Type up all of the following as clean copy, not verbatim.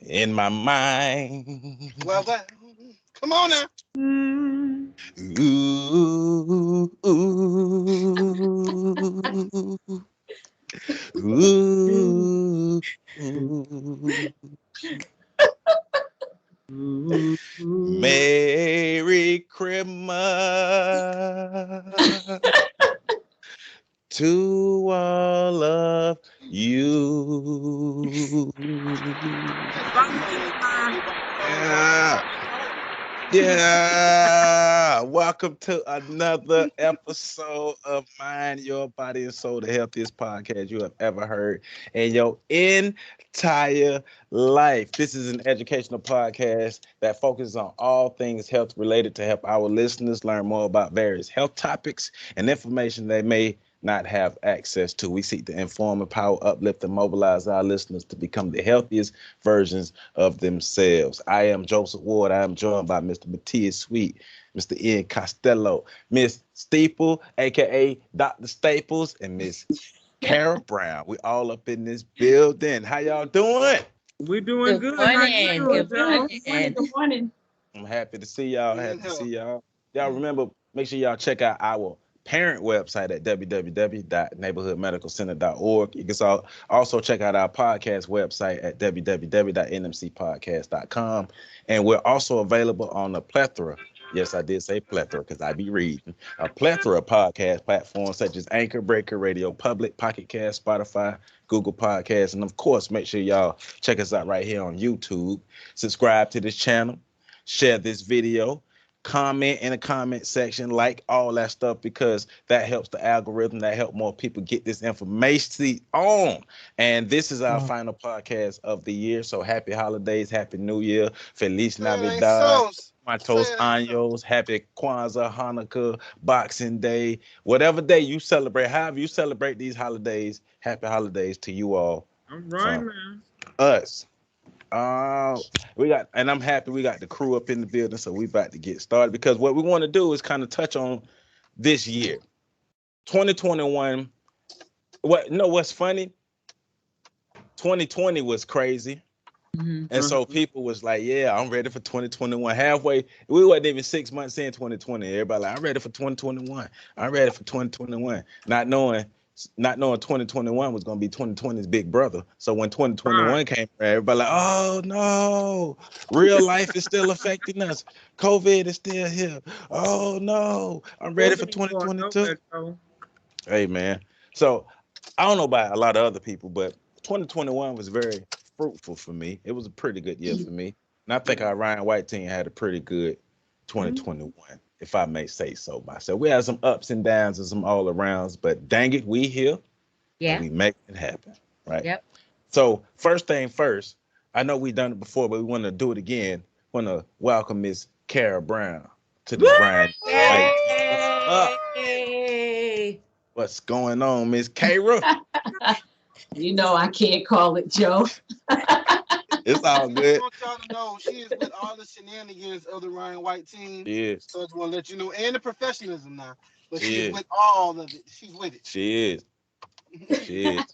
in my mind. Well, come on now. Mm. Ooh, ooh, ooh, ooh. Ooh. Merry Christmas to all of you. Happy Bye, holidays to Mama. everybody. Yeah. Happy holidays. Yeah, welcome to another episode of Mind Your Body and Soul, the healthiest podcast you have ever heard in your entire life. This is an educational podcast that focuses on all things health related to help our listeners learn more about various health topics and information they may not have access to. We seek to inform, empower, uplift, and mobilize our listeners to become the healthiest versions of themselves. I am Joseph Ward. I am joined by Mr. Mathias Sweet, Mr. Ian Costello, Miss Steeple, aka Dr. Staples, and Miss Kara Brown. We all up in this building. How y'all doing? We're doing Good good. How you morning. doing, Good Joe? morning. Good morning. I'm happy to see y'all. We in Happy to hell. see y'all. Y'all remember, make sure y'all check out our parent website at www.neighborhoodmedicalcenter.org. You can also check out our podcast website at www.nmcpodcast.com. And we're also available on a plethora. Yes, I did say plethora because I be reading. A plethora of podcast platforms such as Anchor, Breaker, Radio Public, Pocket Cast, Spotify, Google Podcasts, and of course, make sure y'all check us out right here on YouTube. Subscribe to this channel, share this video, comment in the comment section, like all that stuff, because that helps the algorithm, that help more people get this information on. And this is our final podcast of the year. So happy holidays, happy new year, Feliz Say it ain't Navidad, so. Say Matos it ain't so. Años, happy Kwanzaa, Hanukkah, Boxing Day, whatever day you celebrate, however you celebrate these holidays, happy holidays to you all All right, from man. us. Uh, we got, and I'm happy we got the crew up in the building, so we about to get started because what we want to do is kind of touch on this year, 2021. What's funny? 2020 was crazy, Mhm. and so Uh-huh. people was like, "Yeah, I'm ready for 2021." Halfway, we wasn't even 6 months in 2020. Everybody like, "I'm ready for 2021. I'm ready for 2021," not knowing 2021 was gonna be 2020's big brother. So when Right. 2021 came, everybody like, "Oh no, real life is still affecting us. COVID is still here. Oh no, I'm ready for COVID ain't going 2022." nowhere, Joe. Hey man, so I don't know about a lot of other people, but 2021 was very fruitful for me. It was a pretty good year for me, and I think our Ryan White team had a pretty good Mhm. 2021, if I may say so myself. We had some ups and downs and some all arounds, but dang it, we here and Yeah. we make it happen, right? Yep. So first thing first, I know we done it before, but we want to do it again. Want to welcome Miss Kara Brown to Woo! this Ryan White team. What's up? Yay! What's going on, Miss Kara? You know I can't call it Joe. It's all I just good. want y'all to know she is with all the shenanigans of the Ryan White team. She is. So I just want to let you know, and the professionalism now. But she She is is. with all of it. She's with She is. She is.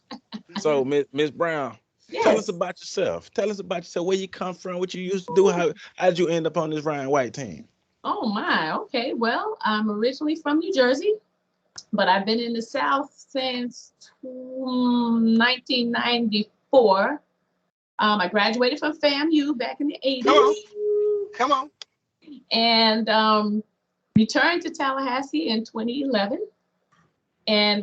So, it. Miss Brown, tell us Yes. about yourself. Tell us about yourself. Where you come from? What you used to do? How did you end up on this Ryan White team? Oh my. Okay. Well, I'm originally from New Jersey, but I've been in the South since 1994. I graduated from FAMU back in the Come on. 80s Come on. and returned to Tallahassee in 2011. And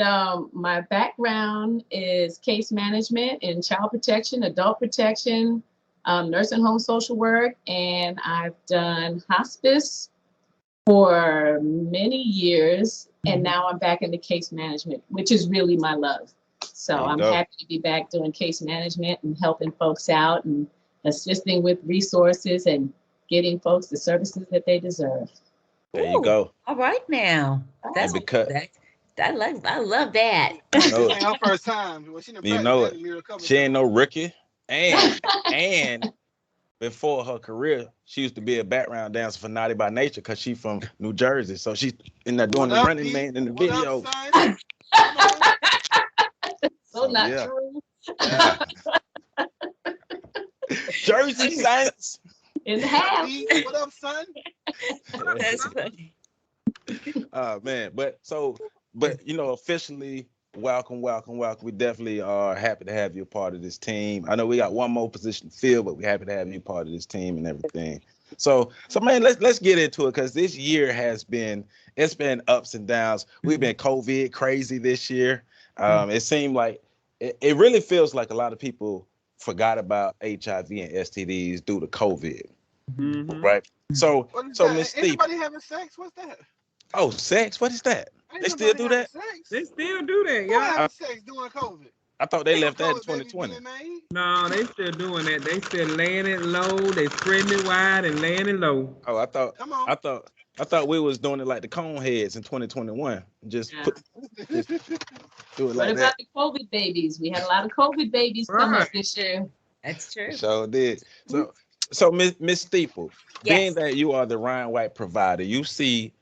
my background is case management in child protection, adult protection, nursing home social work, and I've done hospice for many years. And now I'm back into case management, which is really my love. There So you I'm go. happy to be back doing case management and helping folks out and assisting with resources and getting folks the services that they deserve. There you Ooh. go. All right now. And That's because that. I love that. you This know it, ain't her first time. Well, she done you practiced know that it. in the mirror a couple of She ain't times. no rookie. And before her career, she used to be a background dancer for Naughty by Nature because she from New Jersey. So she's in there doing What the up, running P? man in the What up, video. son? Come on. So So not yeah, true. yeah. Jersey Saints. In the What up, house. Pete? What up, son? That's funny. Man, but officially, welcome, welcome, welcome. We definitely are happy to have you a part of this team. I know we got one more position to fill, but we're happy to have you part of this team and everything. So man, let's get into it because this year it's been ups and downs. We've been COVID crazy this year. It seemed like it really feels like a lot of people forgot about HIV and STDs due to COVID, Mm-hmm. right? So What is so that? Miss Ain't Steeple. nobody having sex? What's that? Oh, sex? What is that? Ain't They still nobody do having that? sex. They still do that, Who y'all. having sex during COVID? I thought they Ain't no left that in COVID babies 2020. being made. No, they still doing that. They still laying it low. They spreading it wide and laying it low. Oh, Come on. I thought we was doing it like the cone heads in 2021. Just Yeah. just do it What like about that. the COVID babies? We had a lot of COVID babies come Right. up this year. That's true. So did. So Miss Steeple, being Yes. that you are the Ryan White provider, you see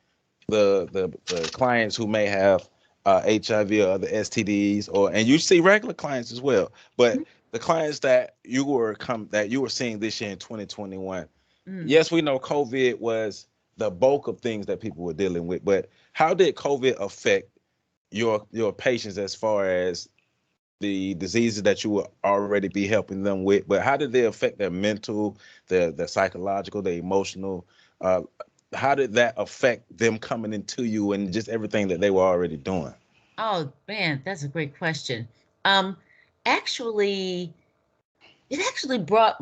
the clients who may have HIV or other STDs, and you see regular clients as well. But the clients that you were seeing this year in 2021, Mm. yes, we know COVID was the bulk of things that people were dealing with, but how did COVID affect your patients as far as the diseases that you will already be helping them with, but how did they affect their mental, their psychological, their emotional? Uh, how did that affect them coming into you and just everything that they were already doing? Oh man, that's a great question. Um, actually, it actually brought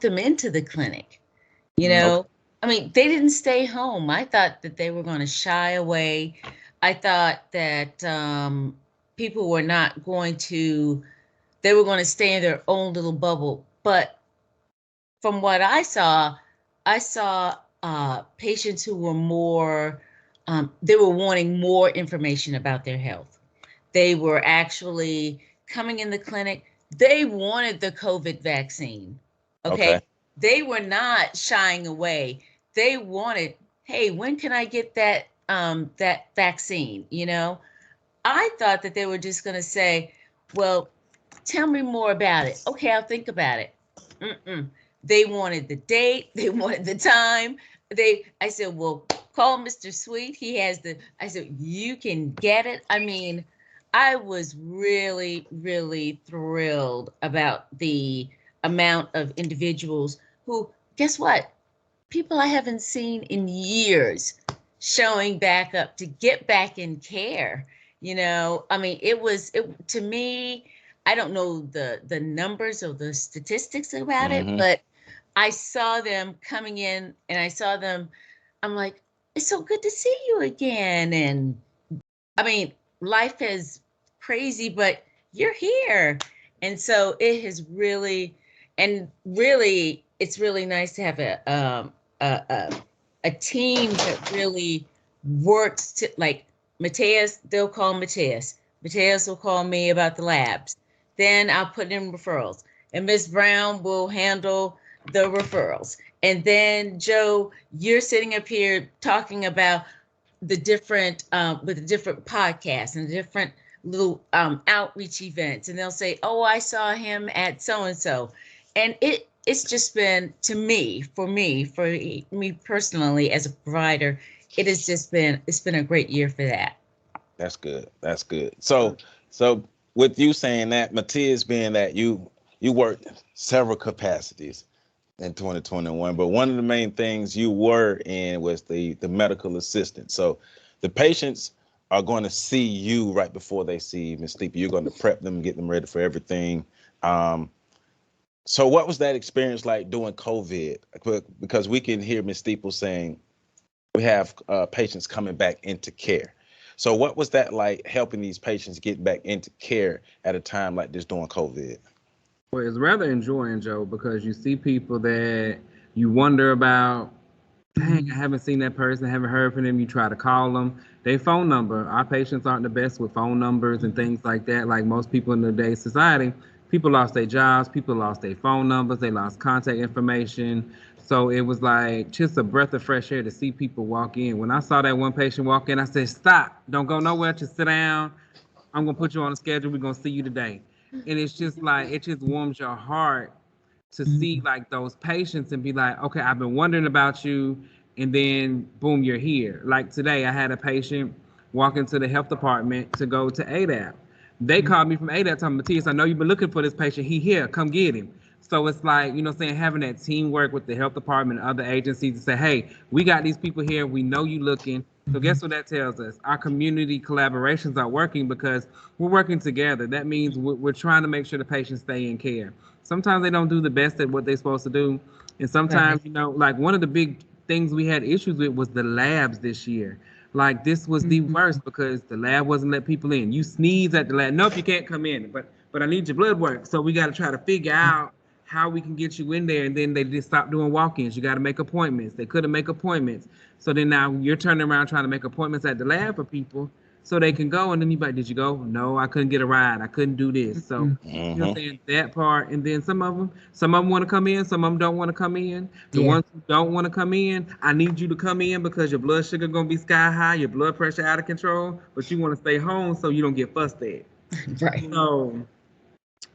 them into the clinic. You Okay. know, I mean, they didn't stay home. I thought that they were going to shy away. I thought that people were not going to, they were going to stay in their own little bubble. But from what I saw patients who were more, they were wanting more information about their health. They were actually coming in the clinic. They wanted the COVID vaccine. Okay. Okay. They were not shying away. They wanted, hey, when can I get that vaccine? I thought that they were just going to say, well, tell me more about it. Okay, I'll think about it. Mm-mm. They wanted the date, they wanted the time. I said, well, call Mr. Sweet. I said, you can get it. I mean, I was really, really thrilled about the amount of individuals who, guess what? People I haven't seen in years showing back up to get back in care. I mean, it to me, I don't know the numbers or the statistics about it, Hmm. but I saw them coming in and I saw them, I'm like, it's so good to see you again. And I mean, life is crazy, but you're here. And so it has really, and really, it's really nice to have a, a, a team that really works to, like Mathias, they'll call Mathias. Mathias will call me about the labs. Then I'll put in referrals. And Miss Brown will handle the referrals. And then Joe, you're sitting up here talking about the different with the different podcasts and different little outreach events, and they'll say, oh, I saw him at so and so. And it's just been, to me, for me personally as a provider, it's been a great year for that. That's good. That's good. So with you saying that, Matthias, being that you worked several capacities in 2021, but one of the main things you were in was the medical assistant. So the patients are going to see you right before they see Miss Sleepy. You're going to prep them, get them ready for everything. Um, so what was that experience like doing COVID? Because we can hear Miss Steeple saying we have patients coming back into care. So what was that like helping these patients get back into care at a time like this during COVID? Well, it's rather enjoying, Joe, because you see people that you wonder about. Dang, I haven't seen that person, haven't heard from them. You try to call them. Their phone number. Our patients aren't the best with phone numbers and things like that. Like most people in today's society, people lost their jobs, people lost their phone numbers, they lost contact information. So it was like just a breath of fresh air to see people walk in. When I saw that one patient walk in, I said, "Stop! Don't go nowhere. Just sit down. I'm gonna put you on a schedule. We're gonna see you today." And it's just like it just warms your heart to see like those patients and be like, okay, I've been wondering about you, and then boom, you're here. Like today, I had a patient walk into the health department to go to ADAP. They called me from ADAP telling me, Mathias, I know you've been looking for this patient. He here, come get him. So it's like, you know, saying having that teamwork with the health department and other agencies to say, hey, we got these people here. We know you looking. So guess what that tells us? Our community collaborations are working because we're working together. That means we're trying to make sure the patients stay in care. Sometimes they don't do the best at what they're supposed to do. And sometimes, you know, like one of the big things we had issues with was the labs this year. Like this was the worst because the lab wasn't let people in. You sneeze at the lab. Nope, you can't come in. But I need your blood work. So we got to try to figure out how we can get you in there. And then they just stopped doing walk-ins. You got to make appointments. They couldn't make appointments. So then now you're turning around trying to make appointments at the lab for people so they can go. And then you like, did you go? No, I couldn't get a ride. I couldn't do this. So, you know what I'm saying? That part. And then some of them want to come in. Some of them don't want to come in. The ones who don't want to come in, I need you to come in because your blood sugar going to be sky high, your blood pressure out of control, but you want to stay home so you don't get fussed at. Right. So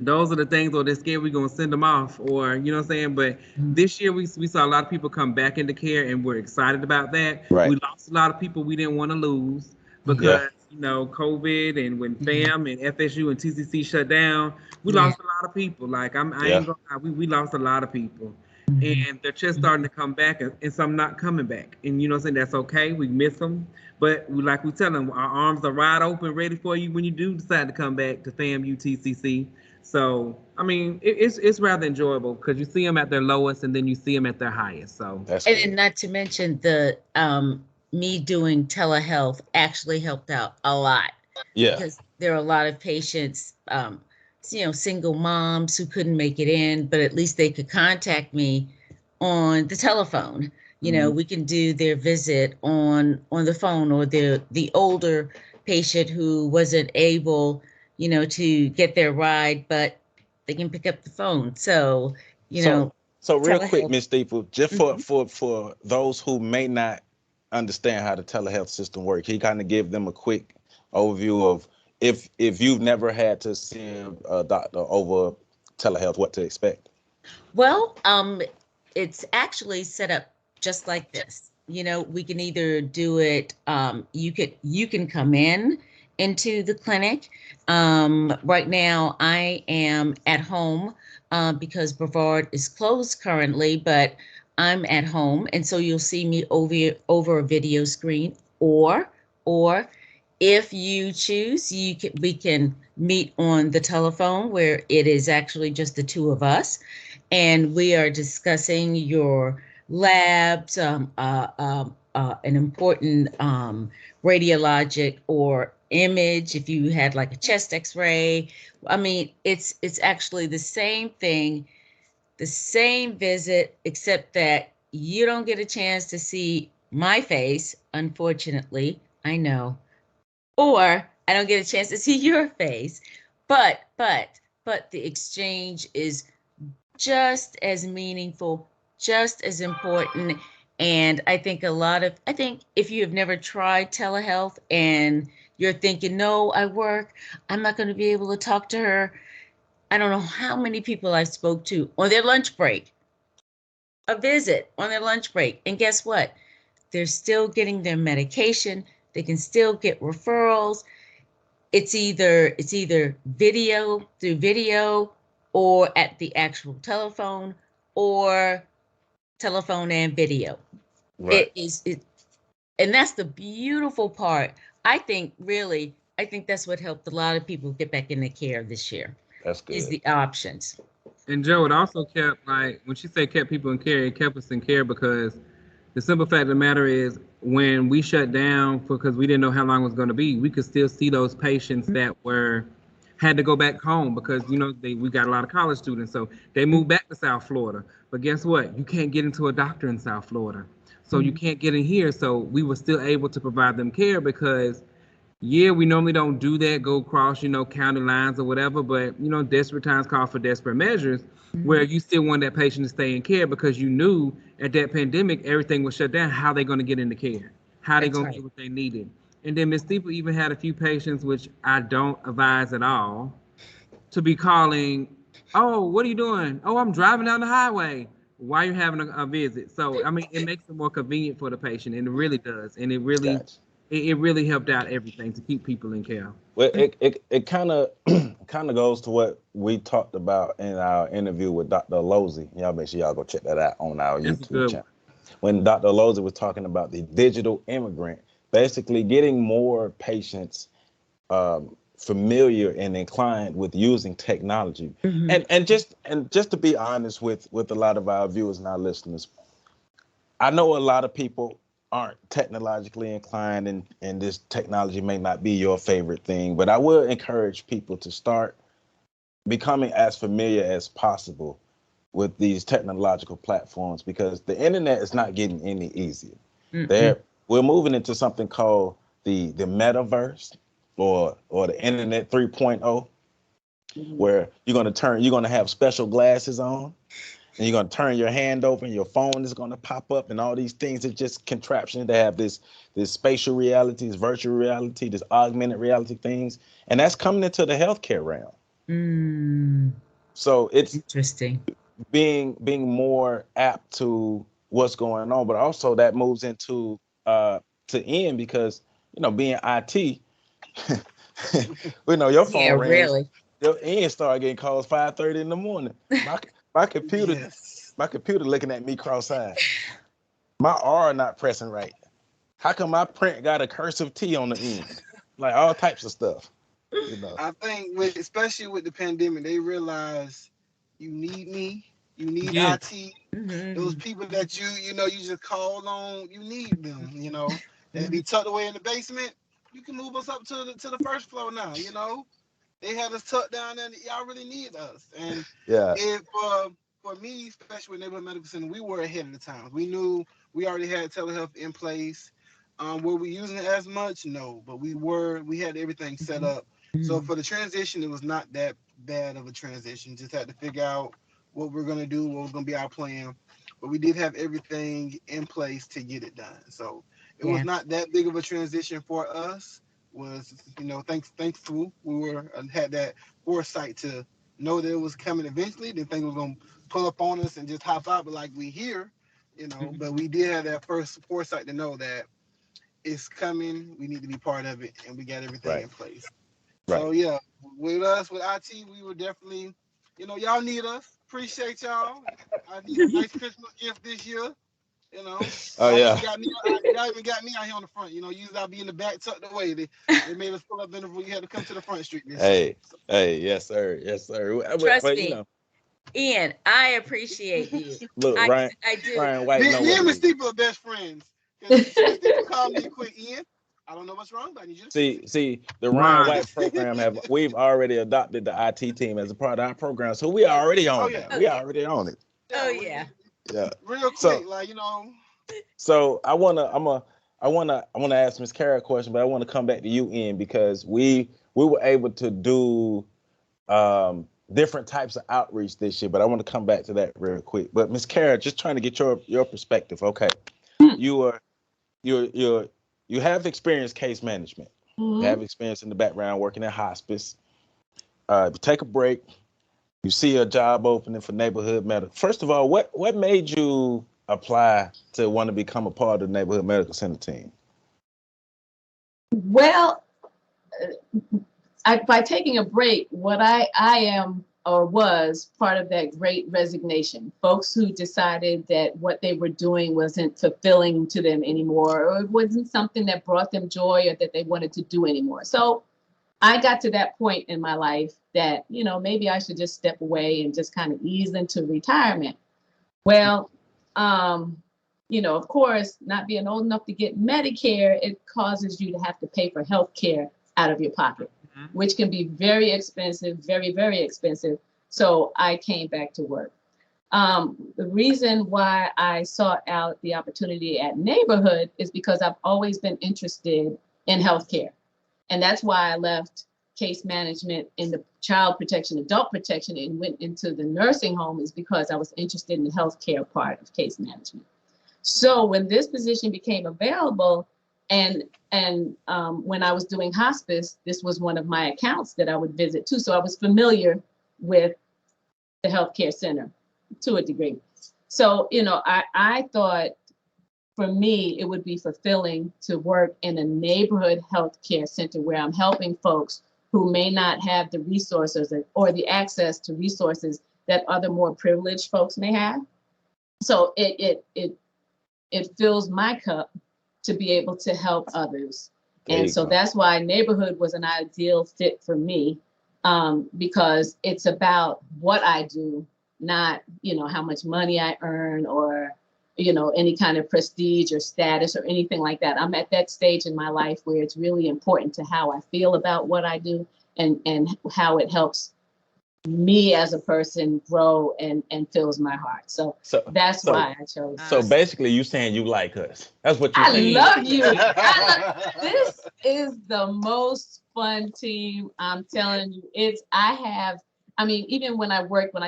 those are the things, or they're scared we're going to send them off, or, you know what I'm saying? But this year we saw a lot of people come back into care, and we're excited about that. Right. We lost a lot of people we didn't want to lose because, you know, COVID and when FAM and FSU and TCC shut down, we lost a lot of people. Like, I ain't gonna lie, we lost a lot of people. And they're just starting to come back, and some not coming back. And you know what I'm saying? That's okay. We miss them. But like we tell them, our arms are wide open, ready for you when you do decide to come back to FAMU TCC. So, I mean, it's rather enjoyable because you see them at their lowest and then you see them at their highest. So That's And good. then not to mention the me doing telehealth actually helped out a lot Yeah. because there are a lot of patients, you know, single moms who couldn't make it in, but at least they could contact me on the telephone. You know, we can do their visit on the phone, or the older patient who wasn't able, you know, to get their ride, but they can pick up the phone. So, you know, So real quick, telehealth. Miss Steeple, just for those who may not understand how the telehealth system works, can you kind of give them a quick overview of if you've never had to see a doctor over telehealth, what to expect? Well, it's actually set up just like this. You know, we can either do it. You can come into the clinic. Right now, I am at home because Brevard is closed currently, but I'm at home, and so you'll see me over a video screen, or if you choose, we can meet on the telephone where it is actually just the two of us, and we are discussing your labs, an important radiologic or image if you had like a chest x-ray. I mean, it's actually the same thing, the same visit, except that you don't get a chance to see my face, unfortunately. I know. Or I don't get a chance to see your face. But the exchange is just as meaningful, just as important. And I think I think if you have never tried telehealth and you're thinking, no, I work, I'm not going to be able to talk to her. I don't know how many people I spoke to on their lunch break, a visit on their lunch break. And guess what? They're still getting their medication. They can still get referrals. It's either video, through video, or at the actual telephone, or telephone and video. Right. And that's the beautiful part. I think that's what helped a lot of people get back into care this year, That's is good. the options. And Joe, it also kept, like, when she said kept people in care, it kept us in care because the simple fact of the matter is when we shut down because we didn't know how long it was going to be, we could still see those patients that had to go back home because, you know, we got a lot of college students. So they moved back to South Florida. But guess what? You can't get into a doctor in South Florida. So you can't get in here. So we were still able to provide them care because we normally don't do that, go across, you know, county lines or whatever, but, you know, desperate times call for desperate measures, where you still want that patient to stay in care because you knew at that pandemic, everything was shut down. How they going to get into care? How they That's going to right. get what they needed? And then Ms. Steeple even had a few patients, which I don't advise at all, to be calling Oh, what are you doing? Oh, I'm driving down the highway while you're having a visit. So, I mean, it makes it more convenient for the patient, and it really does. And Gotcha. it really helped out everything to keep people in care. Well, it kind of kind of goes to what we talked about in our interview with Dr. Losey. Y'all make sure y'all go check that out on our That's a YouTube good channel. When Dr. Losey was talking about the digital immigrant, basically getting more patients familiar and inclined with using technology. Mhm. And just to be honest with a lot of our viewers and our listeners, I know a lot of people aren't technologically inclined, and this technology may not be your favorite thing, but I will encourage people to start becoming as familiar as possible with these technological platforms, because the internet is not getting any easier. Mm-mm. There, we're moving into something called the metaverse, or the internet 3.0, Mhm. where you're going to have special glasses on, and you're going to turn your hand over and your phone is going to pop up, and all these things are just contraptions to have this spatial reality, this virtual reality, this augmented reality things, and that's coming into the healthcare realm. Mm. So it's Interesting. being more apt to what's going on, but also that moves into to end, because being IT, your Yeah, phone rings, really. your end start getting calls 5:30 in the morning. My computer Yes. my computer looking at me cross-eyed. My R not pressing right. How come my print got a cursive T on the end? Like all types of stuff, you know. I think especially with the pandemic, they realize you need me, you need Yeah. IT. Those Mm-hmm. people that you just call on, you need them. They Mm-hmm. be tucked away in the basement. You can move us up to the first floor now. They had us tucked down there. Y'all really need us. And Yeah. if for me, especially with neighborhood medical center, we were ahead of the times. We knew we already had telehealth in place. Were we using it as much? No, but we had everything set up. So Mm-hmm. for the transition, it was not that bad of a transition. Just had to figure out what we're gonna do, what was gonna be our plan. But we did have everything in place to get it done. So it was Yeah. not that big of a transition for us. Was thankful we had that foresight to know that it was coming eventually. Didn't think it was gonna pull up on us and just hop out, but like we here. But we did have that first foresight to know that it's coming. We need to be part of it, and we got everything Right. in place. Right. So yeah, with us with IT, we were definitely, y'all need us. Appreciate y'all. I need a nice Christmas gift this year. You know, Oh yeah. y'all even got me out here on the front. Usually I'll be in the back tucked away. They made us pull up in the. You had to come to the front street this year. Hey, hey, yes sir, yes sir. Trust But me, Ian, I appreciate you. look, I Ryan I do. Ryan White Me, know me what and it Miss is. Steeple are best friends. Because Miss Steeple called me and quit Ian. I don't know what's wrong, but I need you to fix See, the Ryan Right. White program we've already adopted the IT team as a part of our program, so we it. already Oh on yeah, that. Oh We yeah. already on it. Oh yeah. yeah. Yeah. Real So quick, like. so I wanna ask Miss Kara a question, but I want to come back to you, Ian, because we were able to do different types of outreach this year, but I want to come back to that real quick. But Miss Kara, just trying to get your perspective. Okay, you are you're you have experience case management. You Mhm. have experience in the background working at hospice. If you take a break, you see a job opening for neighborhood medical. First of all, what made you apply to want to become a part of the neighborhood medical center team? Well, by taking a break, what I am or was part of that great resignation. Folks who decided that what they were doing wasn't fulfilling to them anymore, or it wasn't something that brought them joy or that they wanted to do anymore. So I got to that point in my life that, maybe I should just step away and just kind of ease into retirement. Well, of course, not being old enough to get Medicare, it causes you to have to pay for health care out of your pocket, which can be very expensive, very, very expensive. So I came back to work. The reason why I sought out the opportunity at Neighborhood is because I've always been interested in healthcare. And that's why I left case management in the child protection, adult protection, and went into the nursing home, is because I was interested in the healthcare part of case management. So when this position became available, and when I was doing hospice, this was one of my accounts that I would visit too. So I was familiar with the healthcare center to a degree. So, I thought for me, it would be fulfilling to work in a neighborhood healthcare center where I'm helping folks who may not have the resources or the access to resources that other more privileged folks may have. So it fills my cup to be able to help others. And so that's why neighborhood was an ideal fit for me, because it's about what I do, not, how much money I earn or, any kind of prestige or status or anything like that. I'm at that stage in my life where it's really important to how I feel about what I do and how it helps me as a person grow and fills my heart. So that's why I chose. So basically, you saying you like us? That's what you I saying. love you. This is the most fun team. I'm telling you, even when I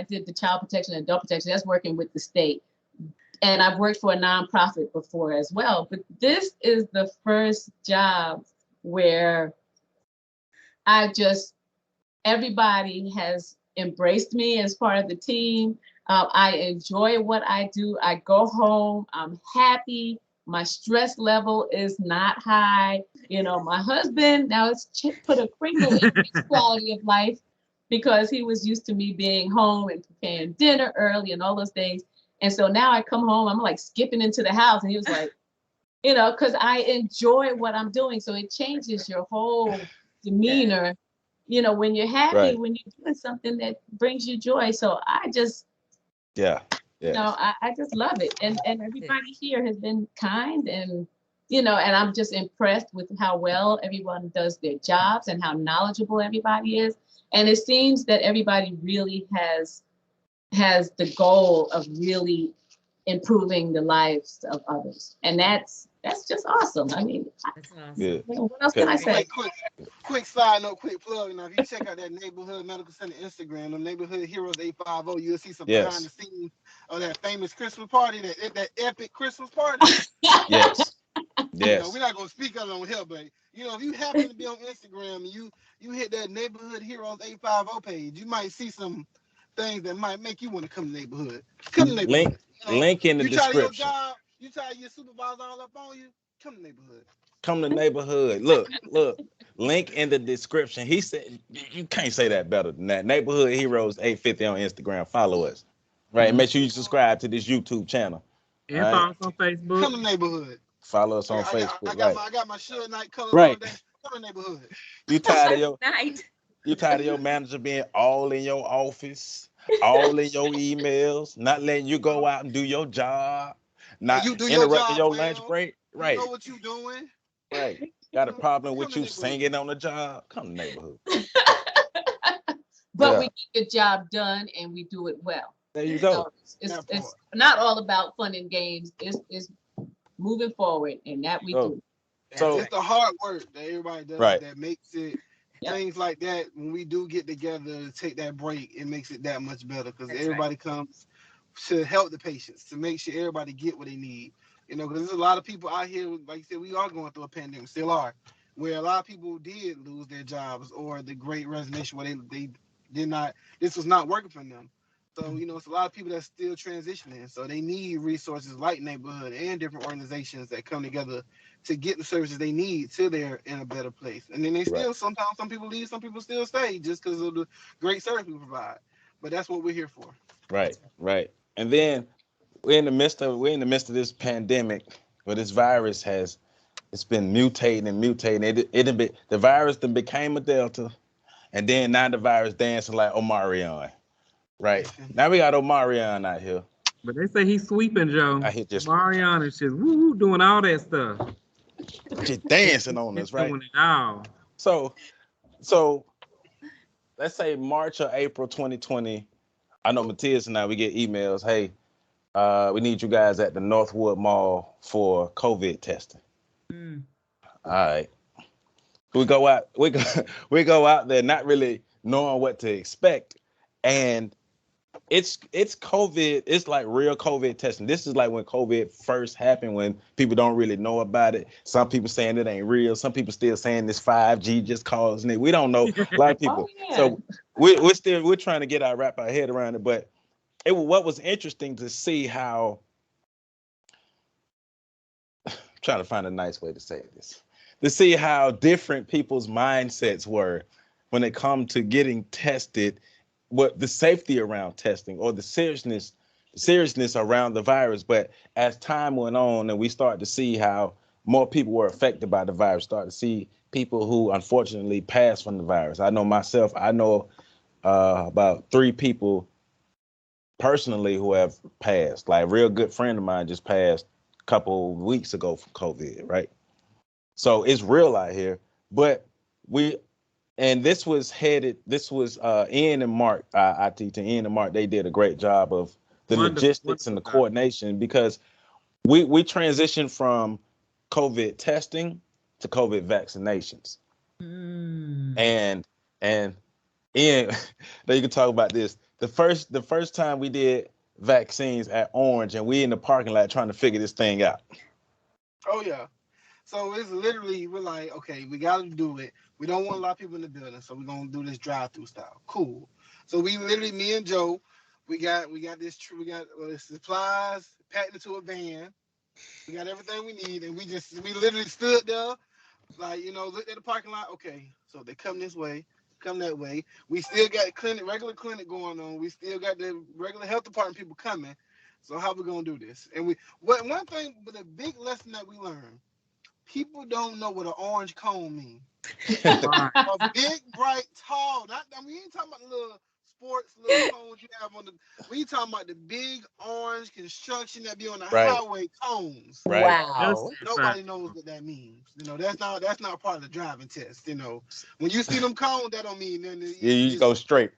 did the child protection and adult protection, that's working with the state. And I've worked for a nonprofit before as well. But this is the first job where everybody has embraced me as part of the team. I enjoy what I do. I go home, I'm happy. My stress level is not high. My husband, now it's put a crinkle in his quality of life because he was used to me being home and preparing dinner early and all those things. And so now I come home, I'm like skipping into the house and he was like, because I enjoy what I'm doing. So it changes your whole demeanor. When you're happy, Right. when you're doing something that brings you joy. So I just, I just love it. And everybody here has been kind and, and I'm just impressed with how well everyone does their jobs and how knowledgeable everybody is. And it seems that everybody really has the goal of really improving the lives of others. And that's just awesome. I mean, That's awesome. Yeah. what else can I say? Quick side note, quick plug. Now, if you check out that Neighborhood Medical Center Instagram, the Neighborhood Heroes 850, you'll see some behind the scenes of that famous Christmas party, that epic Christmas party. Yes. We're not gonna speak on here, but if you happen to be on Instagram and you hit that Neighborhood Heroes 850 page, you might see some things that might make you want to come to neighborhood. Come to neighborhood. Link in the description. You tired of your supervisor all up on you? Come to neighborhood. Come to neighborhood. Look. Link in the description. He said you can't say that better than that. Neighborhood Heroes 850 on Instagram. Follow us. Right. And make sure you subscribe to this YouTube channel. And follow us on Facebook. Come to neighborhood. Follow us on Facebook. I got my Suge Knight colors on there. Come to neighborhood. You tired of your Night. You tired of your manager being all in your office, all in your emails, not letting you go out and do your job, not you do interrupting your job lunch well. break. Right. You know what you doing. Right. Got a problem with you singing on the job? Come to neighborhood. But we get the job done and we do it well. There you go. So it's not all about fun and games. It's moving forward, and that we do. So it's the hard work that everybody does that makes it. Things like that, when we do get together to take that break, it makes it that much better because everybody comes to help the patients, to make sure everybody get what they need. Because there's a lot of people out here, like you said, we are going through a pandemic, still are, where a lot of people did lose their jobs or the great resignation where they did not, this was not working for them. So, it's a lot of people that's still transitioning. So they need resources like Neighborhood and different organizations that come together to get the services they need till they're in a better place. And then they still, sometimes some people leave, some people still stay just because of the great service we provide. But that's what we're here for. Right. And then we're in the midst of this pandemic where this virus it's been mutating and mutating. The virus then became a Delta, and then now the virus dancing like Omarion. Right. Now we got Omarion out here. But they say he's sweeping, Joe. I hit this. Omarion is just woo doing all that stuff. Just dancing on us, right? Doing it all. So let's say March or April 2020. I know Mathias and I, we get emails. Hey, we need you guys at the Northwood Mall for COVID testing. All right. We go out. We go out there not really knowing what to expect, and it's COVID. It's like real COVID testing. This is like when COVID first happened, when people don't really know about it. Some people saying it ain't real. Some people still saying this 5G just causing it. We don't know. A lot of Oh people. yeah. So we're trying to wrap our head around it. But what was interesting to see how, I'm trying to find a nice way to say this, to see how different people's mindsets were when it come to getting tested, what the safety around testing or the seriousness around the virus. But as time went on and we started to see how more people were affected by the virus, started to see people who unfortunately passed from the virus. I know myself, I know about 3 people personally who have passed. Like a real good friend of mine just passed a couple weeks ago from COVID, right? So it's real out here. But we and this was Ian and Mark, IT to Ian and Mark, they did a great job of the Wonderful, logistics and wonderful the job. coordination, because we transitioned from COVID testing to COVID vaccinations. Mm. And and Ian, now you can talk about this. The first time we did vaccines at Orange, and we in the parking lot trying to figure this thing out. Oh yeah. So it's literally, we're like, okay, we got to do it. We don't want a lot of people in the building, so we're gonna do this drive-through style. Cool. So we literally, me and Joe, we got this, we got supplies packed into a van. We got everything we need, and we literally stood there, like, looked at the parking lot. Okay, so they come this way, come that way. We still got regular clinic going on. We still got the regular health department people coming. So how we gonna do this? And one thing, but a big lesson that we learned, people don't know what an orange cone means. Right. A big, bright, tall. Not, I mean, we ain't talking about the little sports little cones you have on the. We talking about the big orange construction that be on the Right, highway cones. right. Wow. Nobody knows what that means. That's not part of the driving test. When you see them cones, that don't mean nothing. Yeah, You you go just straight.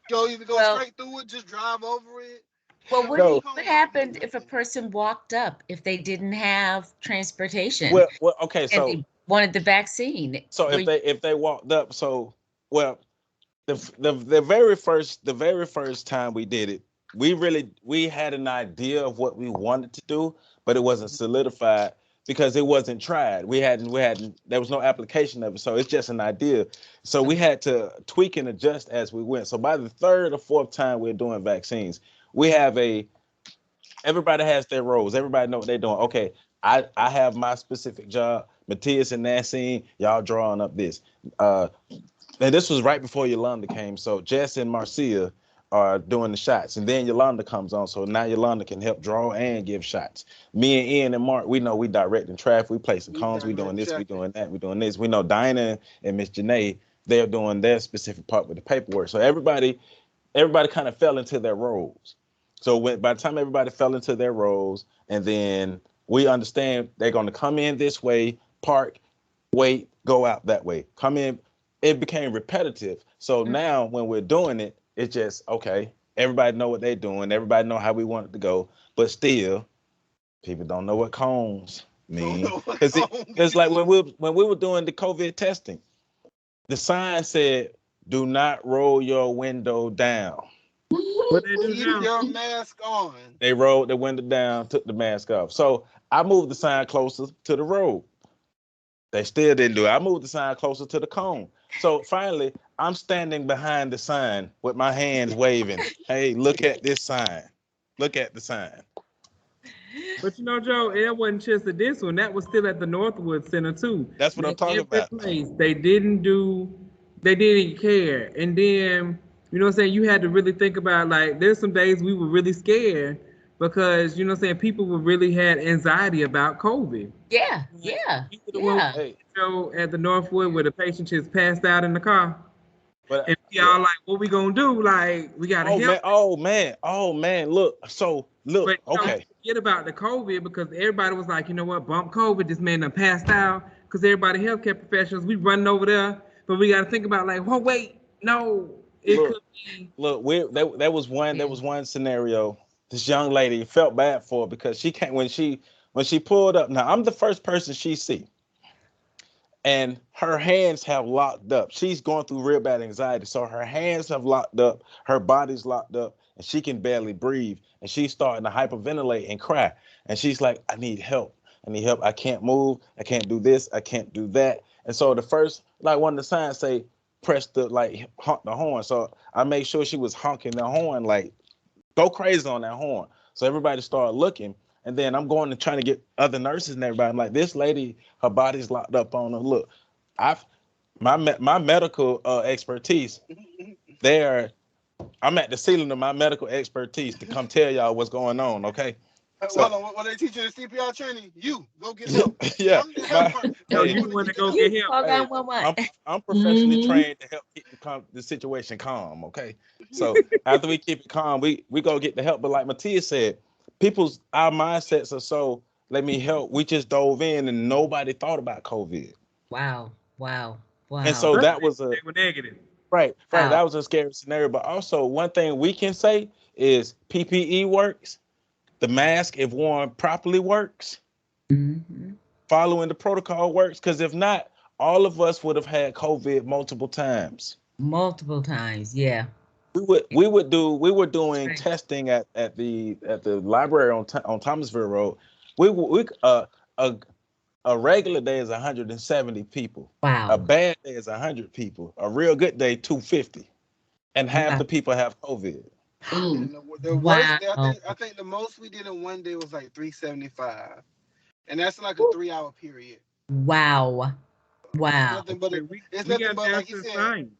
go either go Well, straight through it, just drive over it. well, No, what Cones don't mean happened if a nothing. person walked up if they didn't have transportation well, okay, and so they wanted the vaccine? if Were they walked up, so well, the very first time we did it, we had an idea of what we wanted to do, but it wasn't solidified because it wasn't tried. We hadn't there was no application of it, so it's just an idea. So we had to tweak and adjust as we went. So by the third or fourth time we're doing vaccines, we have a everybody has their roles. Everybody know what they're doing. Okay, I have my specific job. Matthias and Nassine, y'all drawing up this. And this was right before Yolanda came. So Jess and Marcia are doing the shots, and then Yolanda comes on. So now Yolanda can help draw and give shots. Me and Ian and Mark, we know we directing traffic. We placing We cones. We direct doing this. We traffic. doing that. We doing this. We know Dinah and Miss Janae, they're doing their specific part with the paperwork. So everybody kind of fell into their roles. So by the time everybody fell into their roles, and then we understand they're going to come in this way, park, wait, go out that way, come in. It became repetitive. So now when we're doing it, it's just okay. Everybody know what they're doing. Everybody know how we want it to go. But still, people don't know what cones Don't mean. know what Because like when we were doing the COVID testing, the sign said, "Do not roll your window down." What they do keep now? your mask on. They rolled the window down, took the mask off. So I moved the sign closer to the road. They still didn't do it. I moved the sign closer to the cone. So finally, I'm standing behind the sign with my hands waving. Hey, look at this sign. Look at the sign. But you know, Joe, it wasn't just at this one. That was still at the Northwood Center too. That's what I'm At talking every about. place, they didn't care. And then, you know what I'm saying, you had to really think about, like, there's some days we were really scared because, you know what I'm saying, people were really had anxiety about COVID. Yeah, Hey, yeah, You the one yeah. hey, Joe at the Northwood where the patient just passed out in the car. but And we yeah. all like, what we gonna do? Like, we gotta Oh help. man, oh man, oh man. Look, so look, But you don't okay. forget about the COVID because everybody was like, you know what, bump COVID. This man done passed out because everybody, healthcare professionals, we running over there. But we got to think about like, well, wait, no, it Look, could be. look, there was one scenario. This young lady felt bad for her because she can't when she pulled up. Now I'm the first person she see. and her hands have locked up. She's going through real bad anxiety. So her hands have locked up, her body's locked up, and she can barely breathe. And she's starting to hyperventilate and cry. And she's like, I need help. I need help. I can't move. I can't do this. I can't do that. And so the first, like one of the signs say, press the like honk the horn. So I made sure she was honking the horn, like go crazy on that horn. So everybody started looking. And then I'm going and trying to get other nurses and everybody. I'm like, this lady, her body's locked up on her. Look, I've my medical expertise there. I'm at the ceiling of my medical expertise to come tell y'all what's going on. Okay, Hold so on, what they teach you in CPR training? You go get help. yeah, I'm the my helper. No, hey, you You want to to go get get You help. call hey, 911. I'm professionally Mm-hmm. trained to help keep the situation calm. Okay, so after we keep it calm, we go get the help. But like Mathias said, our mindsets are so let me help. We just dove in and nobody thought about COVID, Wow. Wow. and Wow. so that was They a were negative. right. Wow. That was a scary scenario. But also one thing we can say is PPE works. The mask, if worn properly, works. Hmm. Following the protocol works. Because if not, all of us would have had COVID multiple times. Multiple times. Yeah. We were That's doing right. testing at the library on Thomasville Road. We a a regular day is 170 people. A Wow. bad day is 100 people. A real good day 250, and half Wow. the people have COVID. Mm. And the worst day, Wow. I think the most we did in one day was like 375, and that's like a 3 hour period. Wow. It's Wow. nothing but Hey, a, we it's we nothing got but down like to you the said. science.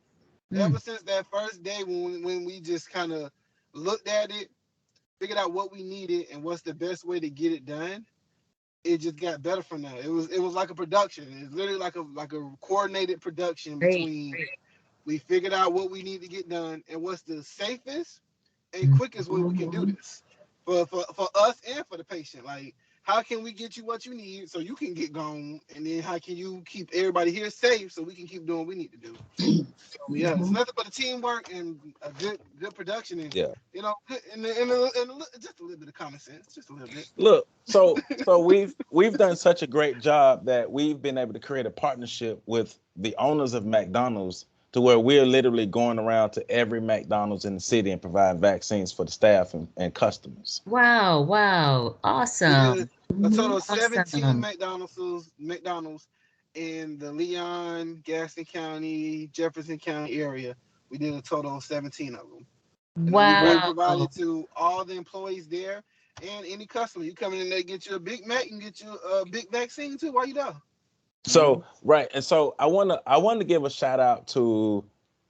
Ever Mm. since that first day when we just kind of looked at it, figured out what we needed and what's the best way to get it done, it just got better from there. It was like a production. It's literally like a coordinated production Great. between Great. we figured out what we need to get done and what's the safest and Mm. quickest way we can do Mhm. this for us and for the patient. Like, how can we get you what you need so you can get gone, and then how can you keep everybody here safe so we can keep doing what we need to do? So yeah, it's Mhm. nothing but a teamwork and a good production, and Yeah. just a little bit of common sense, just a little bit. Look, so we've done such a great job that we've been able to create a partnership with the owners of McDonald's to where we're literally going around to every McDonald's in the city and providing vaccines for the staff and customers. Wow. Wow. We did Awesome. a Mhm. total of 17 Awesome. McDonald's in the Leon, Gaston County, Jefferson County area. We did a total of 17 of them. And then we were able to Wow. provide it to all the employees there and any customer. You come in and they get you a Big Mac and get you a big vaccine too while you there. So right, and so I want to give a shout out to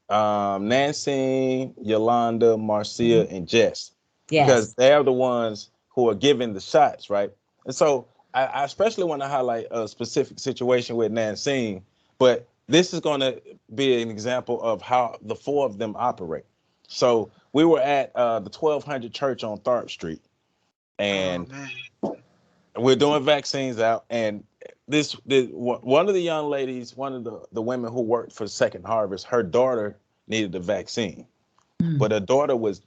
Nancy, Yolanda, Marcia, and Jess because Yes. they're the ones who are giving the shots, right? And so I especially want to highlight a specific situation with Nancy, but this is going to be an example of how the four of them operate. So we were at the 1200 church on Tharp Street, Oh and man. we're doing vaccines out, and one of the young ladies, one of the women who worked for Second Harvest, her daughter needed the vaccine, Mm. but her daughter was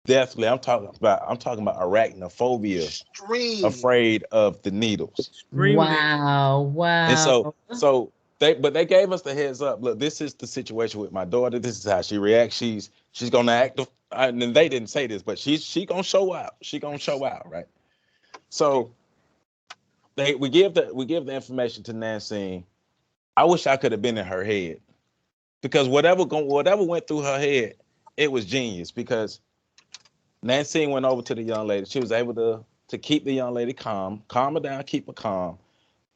deathly. I'm talking about arachnophobia, Extreme. afraid of the needles. Extremely. Wow. And so Wow. they gave us the heads up. Look, this is the situation with my daughter. This is how she reacts. She's gonna act. And they didn't say this, but she gonna show out. She gonna show out, right? So we give the information to Nancy. I wish I could have been in her head because whatever went through her head, it was genius. Because Nancy went over to the young lady. She was able to keep the young lady calm her down, keep her calm,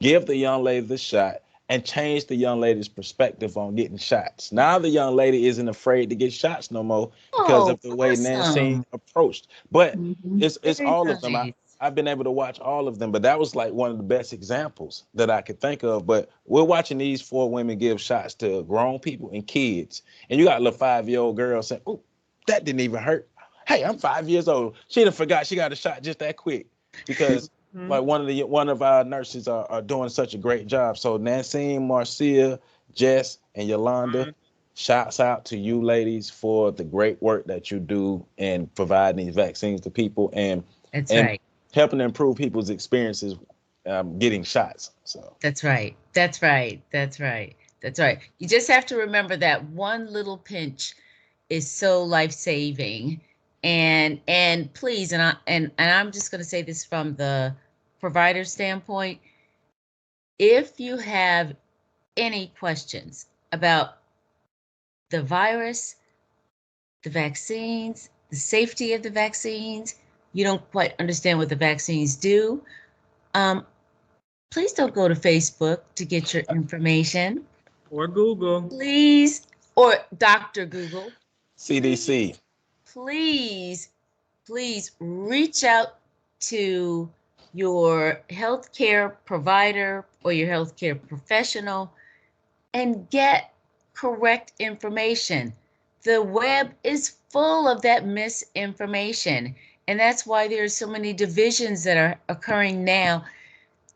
give the young lady the shot, and change the young lady's perspective on getting shots. Now the young lady isn't afraid to get shots no more because Oh, of the way Nancy awesome. approached. But Mhm. it's Very all of them. nice. I've been able to watch all of them, but that was like one of the best examples that I could think of. But we're watching these four women give shots to grown people and kids, and you got a little 5-year-old girl saying, "Oh, that didn't even hurt." Hey, I'm 5 years old. She done forgot she got a shot just that quick because Mhm. like one of our nurses are doing such a great job. So Nancy, Marcia, Jess, and Yolanda, shouts out to you ladies for the great work that you do in providing these vaccines to people and That's and right. helping to improve people's experiences getting shots. So That's right. That's right. That's right. That's right. You just have to remember that one little pinch is so life-saving. And please, and I'm just going to say this from the provider standpoint, if you have any questions about the virus, the vaccines, the safety of the vaccines, you don't quite understand what the vaccines do, um, please don't go to Facebook to get your information. Or Google. Please, or Dr. Google, CDC. please, please, please reach out to your healthcare provider or your healthcare professional and get correct information. The web is full of that misinformation. And that's why there's so many divisions that are occurring now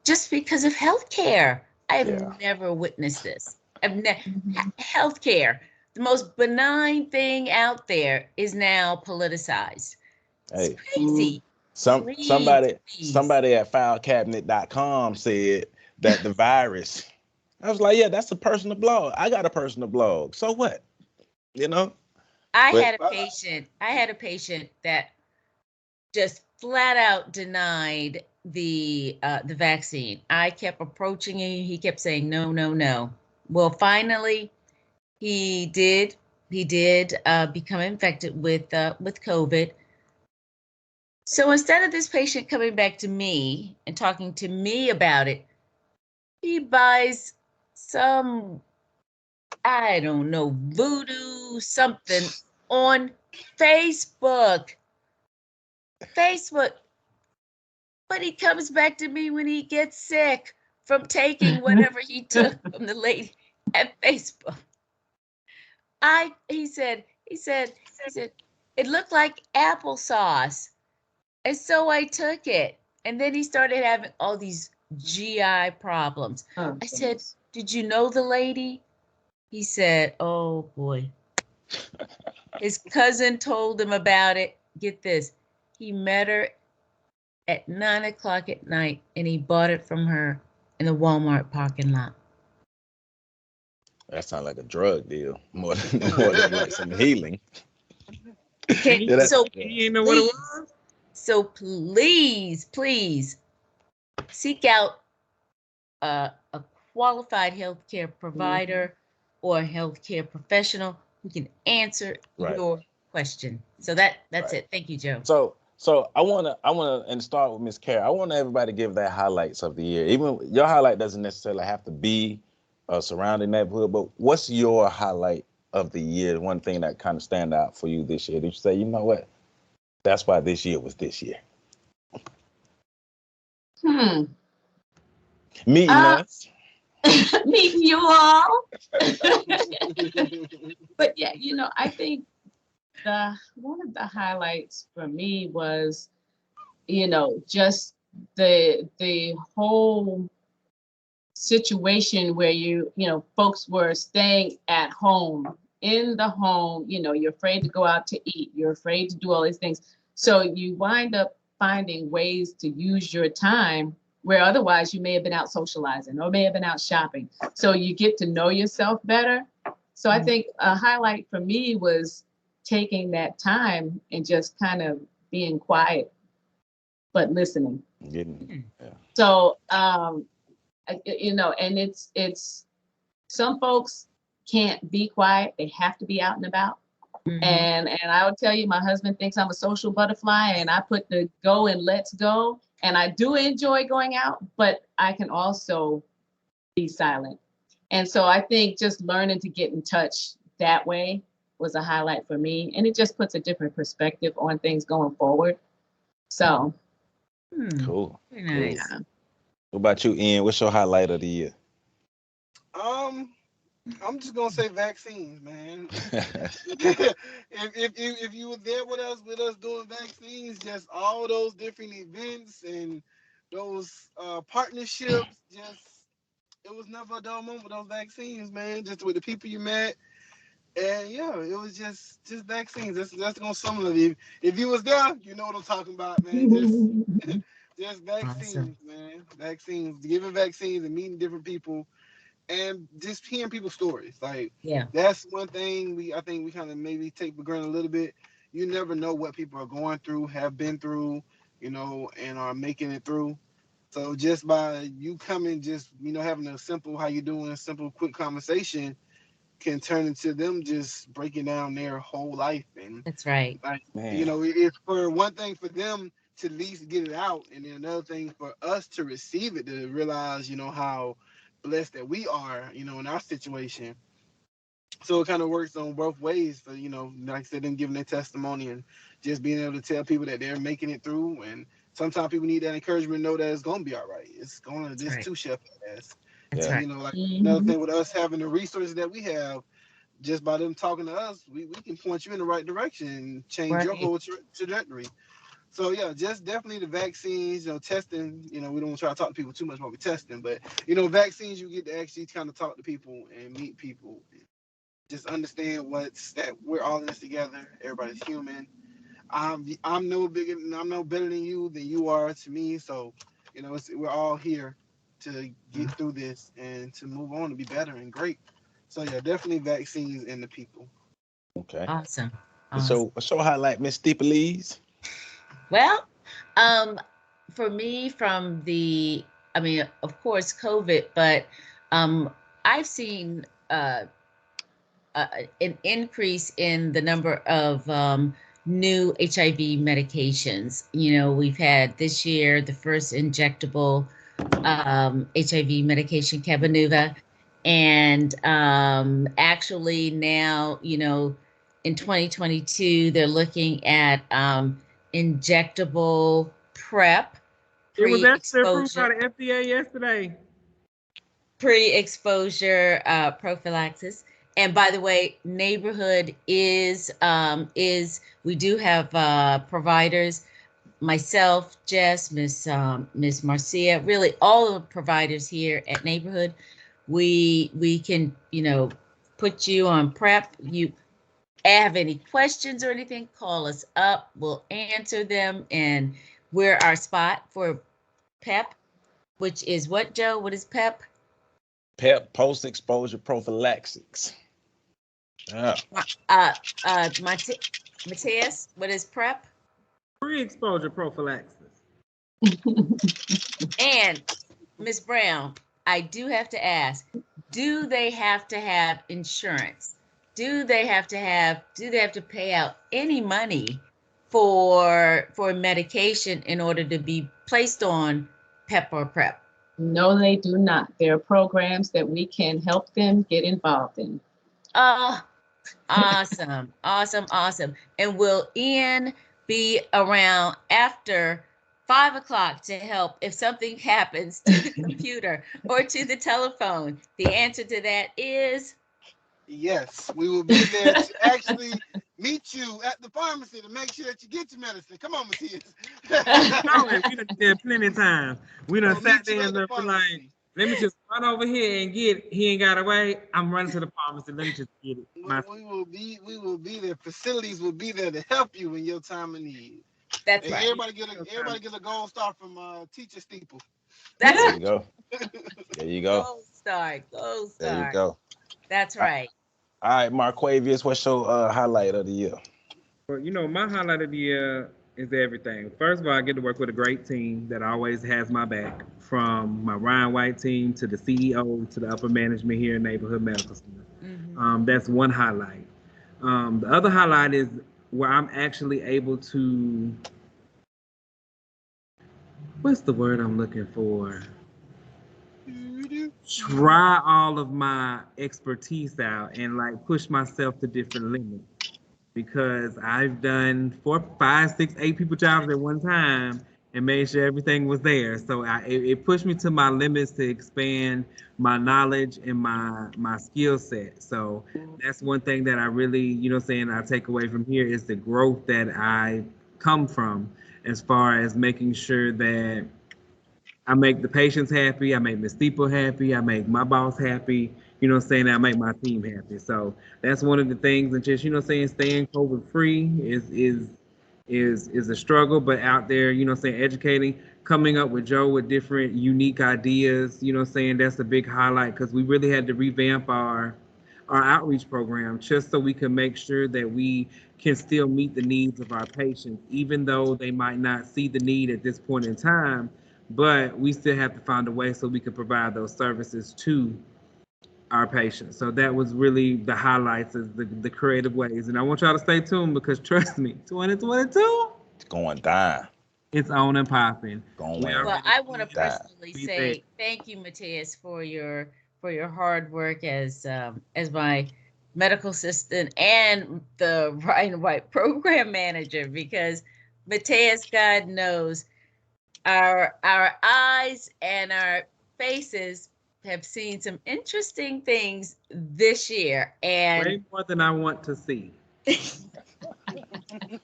just because of healthcare. I have Yeah. never witnessed this. Mhm. Healthcare, the most benign thing out there, is now politicized. It's Hey, Mm. crazy. Please, somebody please. somebody at filecabinet.com said that the virus. I was like, yeah, that's a personal blog. I got a personal blog. So what? You know? I But had a patient. I had a patient that just flat out denied the vaccine. I kept approaching him. He kept saying no, no, no. Well, finally, he did. He did become infected with COVID. So instead of this patient coming back to me and talking to me about it, he buys some, I don't know, voodoo something on Facebook. Facebook. But he comes back to me when he gets sick from taking whatever he took from the lady at Facebook. He said, it looked like applesauce. And so I took it. And then he started having all these GI problems. Oh, I said, goodness. did you know the lady? He said, oh boy. His cousin told him about it. Get this. He met her at 9 o'clock at night and he bought it from her in the Walmart parking lot. that sounds like a drug deal more than like some healing. And Okay, Yeah, that, so yeah. he didn't know what it please, was. so please seek out a qualified healthcare provider or a healthcare professional who can answer Right, your question. So that's right. it. Thank you, Joe. So I wanna and start with Miss Kara. I want everybody to give their highlights of the year. Even your highlight doesn't necessarily have to be a surrounding neighborhood, but what's your highlight of the year? One thing that kind of stand out for you this year? Did you say, you know what? That's why this year was this year. Hmm. Meeting Uh, us. meeting you all. But yeah, I think the one of the highlights for me was, just the whole situation where folks were staying at home, in the home. You're afraid to go out to eat, you're afraid to do all these things, so you wind up finding ways to use your time where otherwise you may have been out socializing or may have been out shopping, so you get to know yourself better. So I think a highlight for me was taking that time and just kind of being quiet but listening. Getting, Hmm. yeah. So and it's some folks can't be quiet, they have to be out and about. Mhm. And I would tell you, my husband thinks I'm a social butterfly, and I put the go and let's go, and I do enjoy going out, but I can also be silent. And so I think just learning to get in touch that way was a highlight for me, and it just puts a different perspective on things going forward. So Hmm. Cool. Very Cool. nice. yeah. What about you, Ian? What's your highlight of the year? um, I'm just gonna say vaccines, man. If you were there with us doing vaccines, just all those different events and those partnerships, just it was never a dull moment with those vaccines, man. Just with the people you met, and yeah, it was just vaccines. That's gonna sum it up. If you was there, you know what I'm talking about, man. Just Just Awesome. vaccines, man. Vaccines, giving vaccines and meeting different people and just hearing people's stories. Like Yeah, that's one thing I think we kind of maybe take for granted a little bit. You never know what people are going through, have been through, and are making it through. So just by you coming, just having a simple "how you doing," simple, quick conversation can turn into them just breaking down their whole life. And that's right. like, Man. it's for one thing for them to at least get it out, and then another thing for us to receive it, to realize, how blessed that we are, in our situation. So it kind of works on both ways for, like I said, them giving their testimony and just being able to tell people that they're making it through. And sometimes people need that encouragement to know that it's going to be all right. It's going to, That's this right. too shall pass. That's Yeah. And, right. like another Mhm. thing with us having the resources that we have, just by them talking to us, we can point you in the right direction and change your Right. whole trajectory. So yeah, just definitely the vaccines, testing. We don't try to talk to people too much while we're testing, but vaccines, you get to actually kind of talk to people and meet people, just understand what's that we're all in this together. Everybody's human. I'm no bigger, I'm no better than you are to me. So we're all here to get through this and to move on to be better and great. So yeah, definitely vaccines and the people. Okay. Awesome. And Awesome. so, highlight Miss Steeplees. Well, um, for me, from I mean, of course, COVID, but um, I've seen an increase in the number of new HIV medications. We've had this year the first injectable HIV medication, Cabenuva, and actually now, in 2022, they're looking at injectable PrEP, It was actually approved by pre-exposure, the FDA yesterday. pre-exposure prophylaxis. And by the way, neighborhood is we do have providers. Myself, Jess, Miss Marcia, really all the providers here at neighborhood. We can put you on prep. You have any questions or anything, call us up. We'll answer them, and we're our spot for PEP, which is what, Joe? What is PEP? PEP, post exposure prophylaxis. Yeah. Uh, Matthias, what is PrEP? Pre-exposure prophylaxis. And Miss Brown, I do have to ask, do they have to have insurance? Do they have to pay out any money for medication in order to be placed on PEP or PrEP? No, they do not. There are programs that we can help them get involved in. Oh, awesome, awesome, awesome. And will Ian be around after 5 o'clock to help if something happens to the computer or to the telephone? The answer to that is Yes, we will be there to actually meet you at the pharmacy to make sure that you get your medicine. Come on, Mathias. No, and we done did that plenty of times. We done We'll sat meet you there at and the done been like, pharmacy. let me just run over here and get it. He ain't got away. I'm running to the pharmacy. Let me just get it. We will be there. Facilities will be there to help you in your time of need. that's Hey, right. everybody get a gold star from Teacher Steeple. That's There right. you go. There you go. Gold star, gold There you star. go. That's All right. right, Marquavius, what's your highlight of the year? But my highlight of the year is everything. First of all, I get to work with a great team that always has my back, from my Ryan White team to the CEO to the upper management here in Neighborhood Medical Center. Hmm. That's one highlight. The other highlight is where I'm actually able to, what's the word I'm looking for? Try all of my expertise out and like push myself to different limits, because I've done 4, 5, 6, 8 people jobs at one time and made sure everything was there. So it pushed me to my limits to expand my knowledge and my skill set. So that's one thing that I really, saying I take away from here is the growth that I come from, as far as making sure that I make the patients happy. I make Miss Steeple happy. I make my boss happy. I make my team happy. So that's one of the things. And just, staying COVID free is a struggle, but out there, educating. coming up with Joe with different unique ideas. You know what I'm saying? That's a big highlight because we really had to revamp our outreach program just so we can make sure that we can still meet the needs of our patients, even though they might not see the need at this point in time, but we still have to find a way so we can provide those services to our patients. So that was really the highlights of the creative ways. And I want y'all to stay tuned because trust me, 2022, It's going down. it's on and popping. Going We down. Well, already I want to Down. personally we there. say thank you, Mathias, for your hard work as my medical assistant and the Right and White program manager, because Mathias, God knows, our eyes and our faces have seen some interesting things this year, and Way more than I want to see.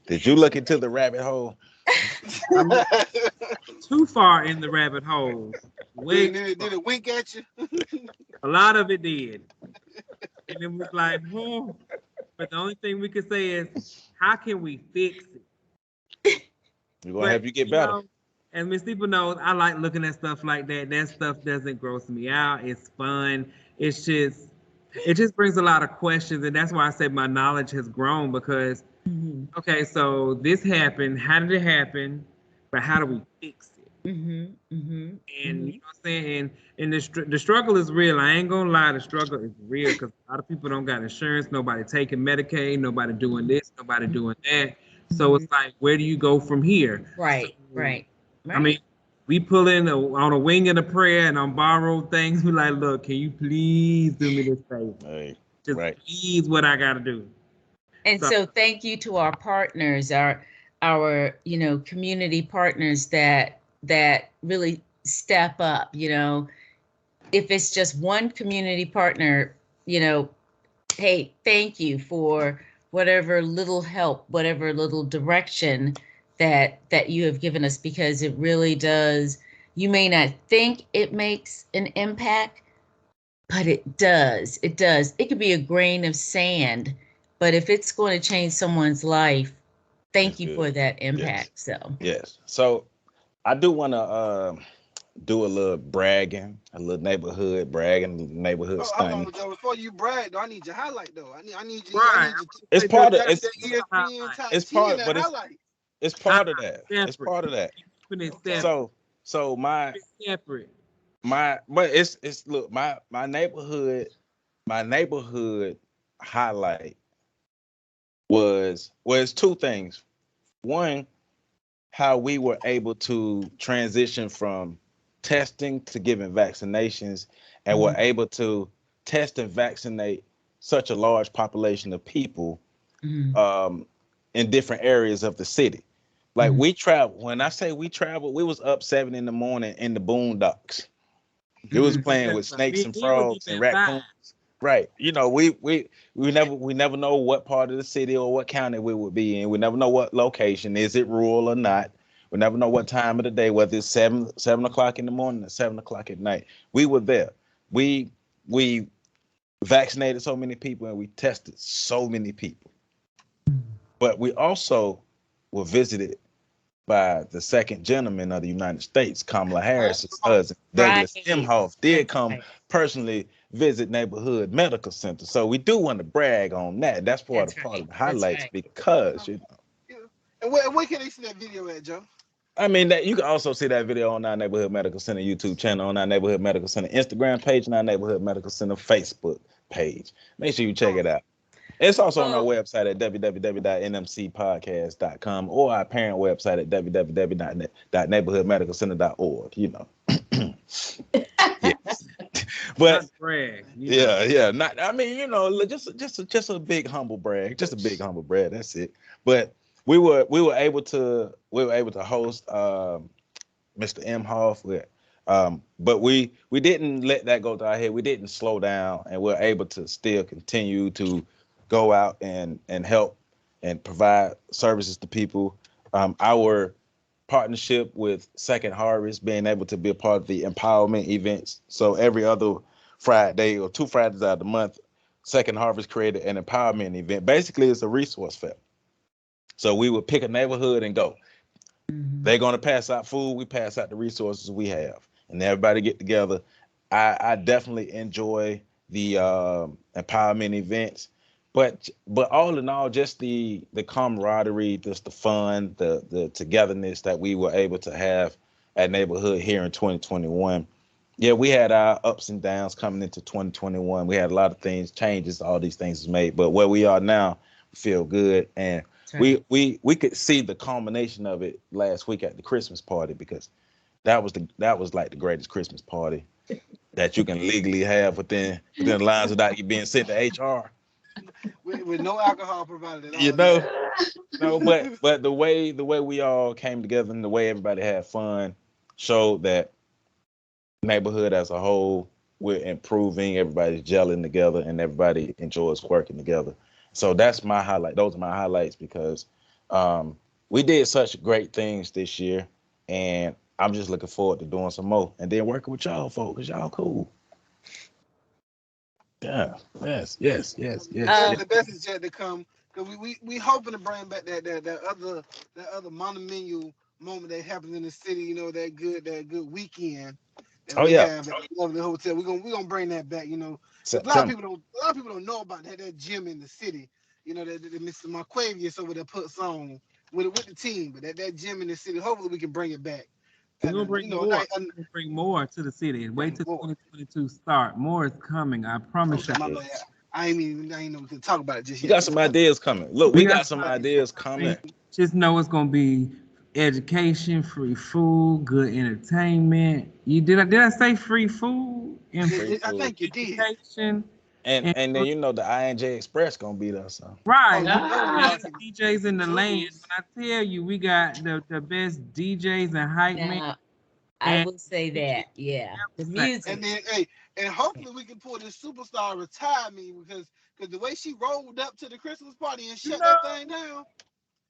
Did you look into the rabbit hole? I looked too far in the rabbit hole. Way did it wink at you? a lot of it did. And it was like, but the only thing we could say is, how can we fix it? We're gonna But help you get better. as Miss Steeple knows, I like looking at stuff like that. That stuff doesn't gross me out. It's fun. It just brings a lot of questions, and that's why I said my knowledge has grown because okay, so this happened. How did it happen? But how do we fix it? And you know what I'm saying? And the struggle is real. I ain't gonna lie, the struggle is real because a lot of people don't got insurance, nobody taking Medicaid, nobody doing this, nobody doing that. So it's like, where do you go from here? right, So, right, I mean, we pull in on a wing of a prayer and on borrowed things. We like, look, can you please do me this favor? Right. Just Right. please what I gotta do. and so thank you to our partners, our community partners that really step up. If it's just one community partner, hey, thank you for whatever little help, whatever little direction that you have given us, because it really does. You may not think it makes an impact, but it does. It does. It could be a grain of sand, but if it's going to change someone's life, thank That's you good. for that Yes. impact. So Yes. So I do want to do a little bragging, a little neighborhood bragging, neighborhood Oh, hold stunning. on, Joe. Before you brag, though, I need your highlight though. I need you. Right. It's part of That it's ESPN top it's 10 part, that but highlight. it's part of that. It's Separate. part of that. Keeping it Okay. separate. So Separate. but it's look, my neighborhood highlight was two things. One, how we were able to transition from testing to giving vaccinations, and we're able to test and vaccinate such a large population of people in different areas of the city. Like we travel. When I say we traveled, we was up 7 in the morning in the boondocks. It was playing with snakes and We was frogs up and at 5. raccoons. Right. We never know what part of the city or what county we would be in. We never know what location. Is it rural or not? We never know what time of the day, whether it's 7 o'clock in the morning or 7 o'clock at night. We were there. We vaccinated so many people and we tested so many people. But we also were visited by the second gentleman of the United States, Kamala Harris's cousin, Douglas right. Emhoff, did come Right. personally visit neighborhood medical center. So we do want to brag on that. That's part That's of right. the That's highlights right. because Yeah. And where can they see that video at, Joe? I mean that you can also see that video on our neighborhood medical center YouTube channel, on our neighborhood medical center Instagram page, and our neighborhood medical center Facebook page. Make sure you check it out. It's also on our website at www.nmcpodcast.com or our parent website at www.neighborhoodmedicalcenter.org. Yes. But Not brag. yeah. Not. I mean, just a big humble brag. Just a big humble brag. That's it. But we were able to host Mr. Emhoff with. But we didn't let that go to our head. We didn't slow down, and we're able to still continue to go out and help and provide services to people. Our partnership with Second Harvest, being able to be a part of the empowerment events. So every other Friday or 2 Fridays out of the month, Second Harvest created an empowerment event. Basically, it's a resource fair. So we would pick a neighborhood and go. Mhm. They're gonna pass out food. We pass out the resources we have, and everybody get together. I definitely enjoy the empowerment events, but all in all, just the camaraderie, just the fun, the togetherness that we were able to have at neighborhood here in 2021. Yeah, we had our ups and downs coming into 2021. We had a lot of things, changes, all these things was made, but where we are now, we feel good, and That's right. we could see the culmination of it last week at the Christmas party because that was like the greatest Christmas party that you can legally have within the lines without you being sent to HR. with no alcohol provided at You all. know, no, but the way we all came together and the way everybody had fun showed that neighborhood as a whole we're improving. Everybody's gelling together and everybody enjoys working together. So that's my highlight. Those are my highlights because um, we did such great things this year, and I'm just looking forward to doing some more and then working with y'all folks because y'all cool. Yeah. Yes. Yes. Yes. Yes. The Yes. Um, best is yet to come. Cause we hoping to bring back that other monumental moment that happens in the city. You know, that good weekend that Oh we yeah. have at the lovely hotel. We gonna bring that back. You know, because September. a lot of people don't know about that gym in the city. You know that Mr. Marquavius over there puts on with the team, but that gym in the city. Hopefully we can bring it back. We're And gonna bring you know, more. We're gonna bring more to the city. Wait bring till more. 2022 start. More is coming. I promise Okay, you. my bad. Yes. I ain't even talk about it just We yet. got some ideas coming. Look, We we got got some some ideas ideas. coming. Just know it's gonna be education, free food, good entertainment. Did I say free food and Free free I food. think you did. education And and and then you know the INJ Express gonna be there. So Oh, right? We you got know the we Ah, best rocking DJs in them the land. jewels. When I tell you, we got the best DJs and hype men, now, I and will say we that, yeah, the say, And music. then, hey, and hopefully we can pull this superstar retirement because the way she rolled up to the Christmas party and you shut know, that thing down,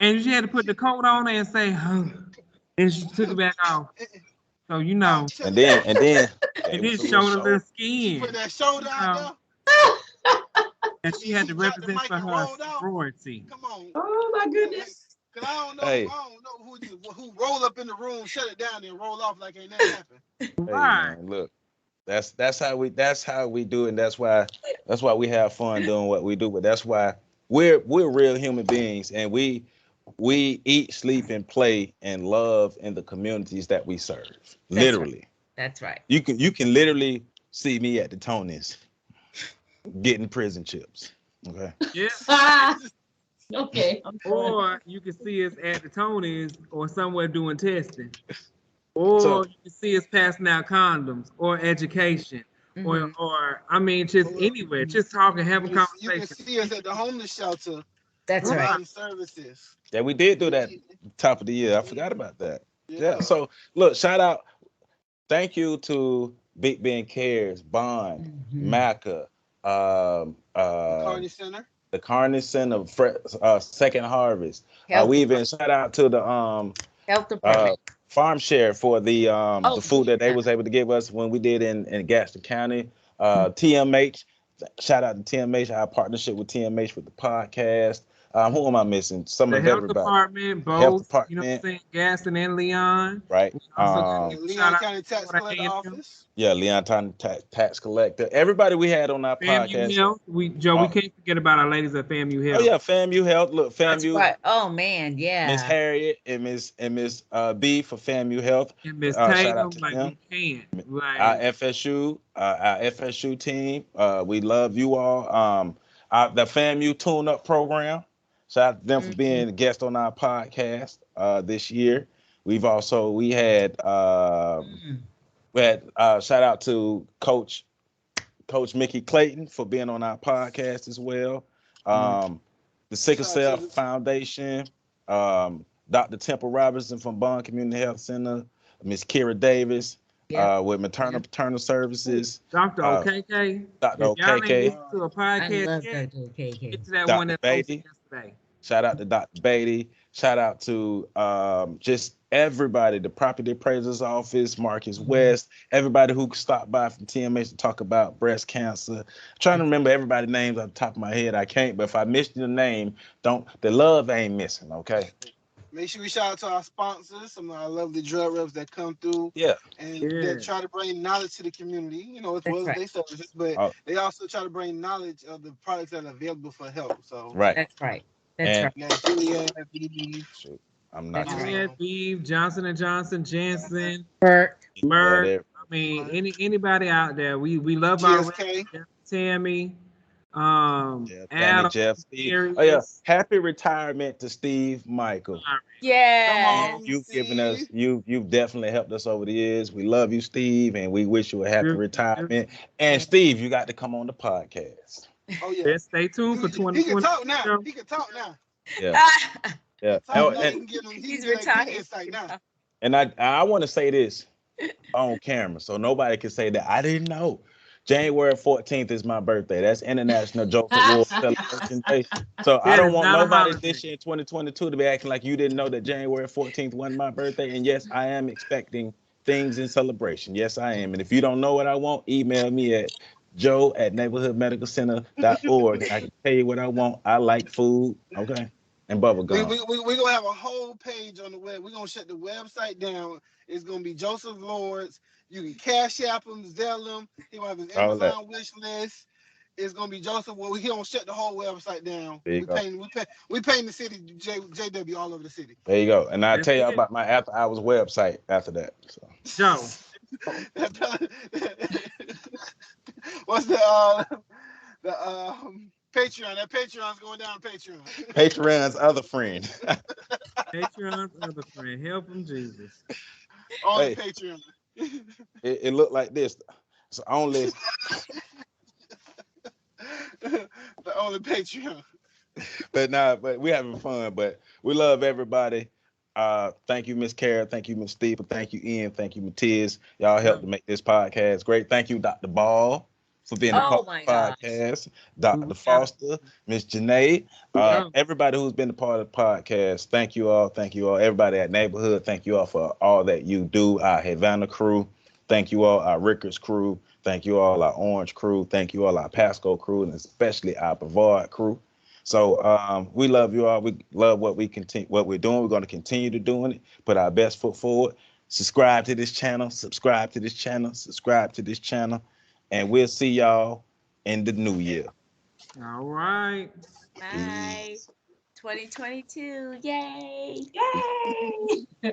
and she had to put the coat on and say, "Huh," and she took it back off. So I'm and telling you, then and then and gave then us a little showed a little show. she put skin, that shoulder you out know, there, and and she then had she to dropped the represent mic for and her rolled off. sorority. Come on, oh my hey, goodness. cause Hey, I don't know who roll up in the room, shut it down, and roll off like ain't nothing happened. hey Right. man, look, that's how we do it, and that's why we have fun doing what we do. But that's why we're real human beings, and we eat, sleep, and play and love in the communities that we serve. That's right. Literally, That's right. you can literally see me at the Tonys getting prison chips. Okay. Yeah. Ah, okay, I'm done. Or you can see us at the Tonys or somewhere doing testing. So Or you can see us passing out condoms or education. Or Hmm. or I mean just Or anywhere. Just talking, having you can conversation. see us at the homeless shelter That's right. Right. providing services. yeah, we did do that We, top of the year. I we forgot about that. Yeah. yeah, So look, shout out. Thank you to Big Ben Cares, Bond, Hmm. Maca, the Carney Center. the Carney Center, Second Harvest. Health We even department. shout out to the Health uh, department. Farm Share for the Oh, food that they yeah. was able to give us when we did in Gaston County. TMH, shout out to TMH, our partnership with TMH with the podcast. Who am I missing? Some The of health everybody. department, The health both, you know department, what I'm saying, Gaston and Leon. right? We also gotta The give a shout Leon out County to Tax Florida Collector A&M, Office. Yeah, Leon Tax Collector. Everybody we had on our FAMU podcast. Health. We Uh, can't forget about our ladies at FAMU oh Health. yeah, FAMU Health. Look, That's FAMU, right. Oh man, Miss yeah. Harriet and Miss B for FAMU Health. And Miss Shout out Tatum, to like we them. can't. Our Like FSU team. We love you all. The FAMU Tune Up program. Shout out to them for Hmm. being a guest on our podcast this year. We had shout out to Coach Mickey Clayton for being on our podcast as well. yeah. Um, the Sickle Shout out to Cell the Foundation, Dr. Temple Robinson from Bond Community Health Center, Miss Kira Davis Yep. with Maternal Yep. Paternal Services, Dr. uh, OKK. Dr. If y'all ain't OKK, listened to a uh, I podcast love yet, Dr. KK. get to that one Dr. that posted Beatty. yesterday. Shout out to Dr. Beatty. Shout out to just everybody, the Property Appraiser's Office, Marcus Hmm. West, everybody who stopped by from TMH to talk about breast cancer. I'm trying to remember everybody's names off the top of my head. I can't, but if I missed your name, don't the love ain't missing, okay? Make sure we shout out to our sponsors, some of our lovely drug reps that come through Yeah. and Yeah. that try to bring knowledge to the community, as That's well as right. their services, but Oh, they also try to bring knowledge of the products that are available for help. So right. That's right. That's And right. you got Gilead, BD, shoot, I'm not That's trying to right. Gilead, Eve, Johnson and Johnson, Janssen, Bert. yeah, Merck. there. I mean, anybody out there. We love our reps, GSK. Tammy, Yeah, Tammy, Adam, Jeff, Steve. Oh yeah, Darius. happy retirement to Steve Michael. Come You, Yes. on, you've given us Steve. you've definitely helped us over the years. We love you, Steve, and we wish you a happy Good, retirement. good. And Steve, you got to come on the podcast. Oh yeah. Let's stay tuned for He can 2020. talk now. He can talk now. Yeah, He yeah. can talk now. And He can He's get that good retired. insight now. and I want to say this on camera so nobody can say that I didn't know. January 14th is my birthday. That's International Joseph Ward Celebration Day. So I That don't is want not a nobody holiday. this year in 2022 to be acting like you didn't know that January 14th wasn't my birthday. And yes, I am expecting things in celebration. Yes, I am. And if you don't know what I want, email me at joe@neighborhoodmedicalcenter.org. I can tell you what I want. I like food, okay, and bubble We gum. we we gonna have a whole page on the web. We're gonna shut the website down. It's gonna be Joseph Lords. You can cash app him, Zelle him. He will have his All that. Amazon wish list. It's gonna be Joseph. Well, he don't shut the whole website down. There you We go. paying we paying the city JW all over the city. There you go. And I'll That's tell you it. about my after hours website after that. So. Joe. What's the Patreon? That Patreon's going down Patreon. Patreon's other friend. Patreon's other friend. Help him, Jesus. On the Hey, Patreon. it looked like this. It's only The only Patreon. but we having fun. But we love everybody. Thank you, Miss Kara. Thank you, Miss Steeple. Thank you, Ian. Thank you, Mathias. Y'all helped to make this podcast great. Thank you, Dr. Ball, for being a part Oh of my the gosh. podcast. We Dr. we got Foster, Miss Janae, Joe. everybody who's been a part of the podcast. Thank you all. Thank you all. Everybody at Neighborhood. Thank you all for all that you do. Our Havana crew. Thank you all, our Rickers crew. Thank you all, our Orange crew. Thank you all, our Pasco crew, and especially our Brevard crew. So we love you all. We love what we're doing. We're going to continue to doing it. Put our best foot forward. Subscribe to this channel. Subscribe to this channel. Subscribe to this channel, and we'll see y'all in the new year. All right. Bye. Peace. 2022. Yay. Yay!